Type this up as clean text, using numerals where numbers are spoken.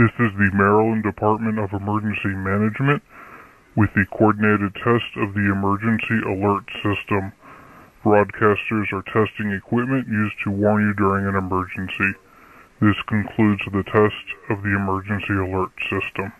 This is the Maryland Department of Emergency Management with the coordinated test of the emergency alert system. Broadcasters are testing equipment used to warn you during an emergency. This concludes the test of the emergency alert system.